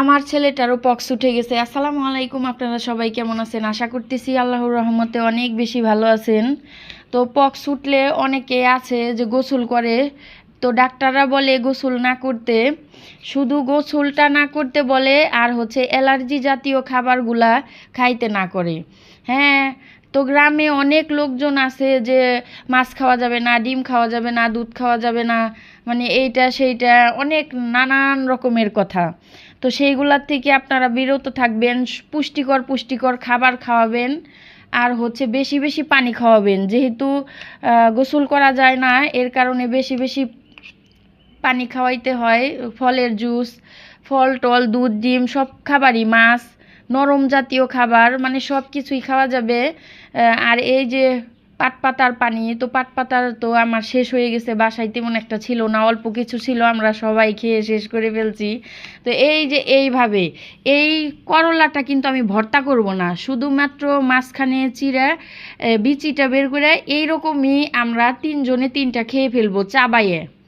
আমার ছেলেটারও পক্স উঠে গেছে। আসসালামু আলাইকুম, আপনারা সবাই কেমন আছেন? আশা করতেছি আল্লাহর রহমতে অনেক বেশি ভালো আছেন। তো পক্স উঠলে অনেকে আছে যে গোসল করে, তো ডাক্তাররা বলে গোসল না করতে, শুধু গোসলটা না করতে বলে, আর হচ্ছে অ্যালার্জি জাতীয় খাবারগুলা খাইতে না করে। হ্যাঁ, তো গ্রামে অনেক লোকজন আছে যে মাছ খাওয়া যাবে না, ডিম খাওয়া যাবে না, দুধ খাওয়া যাবে না, মানে এইটা সেইটা অনেক নানান রকমের কথা। তো সেইগুলার থেকে আপনারা বিরত থাকবেন, পুষ্টিকর পুষ্টিকর খাবার খাওয়াবেন, আর হচ্ছে বেশি বেশি পানি খাওয়াবেন। যেহেতু গোসল করা যায় না, এর কারণে বেশি বেশি পানি খাওয়াইতে হয়। ফলের জুস, ফল টল, দুধ, ডিম সব খাবারই, মাছ, নরম জাতীয় খাবার, মানে সব কিছুই খাওয়া যাবে। আর এই যে পাট পাতার পানি, তো পাট পাতার তো আমার শেষ হয়ে গেছে, বাসায় তেমন একটা ছিল না, অল্প কিছু ছিল, আমরা সবাই খেয়ে শেষ করে ফেলছি। তো এই যে এইভাবে, এই করলাটা কিন্তু আমি ভর্তা করব না, শুধুমাত্র মাঝখানে চিরা বিচিটা বের করে এইরকমই আমরা তিনজনে তিনটা খেয়ে ফেলবো চাবাইয়ে।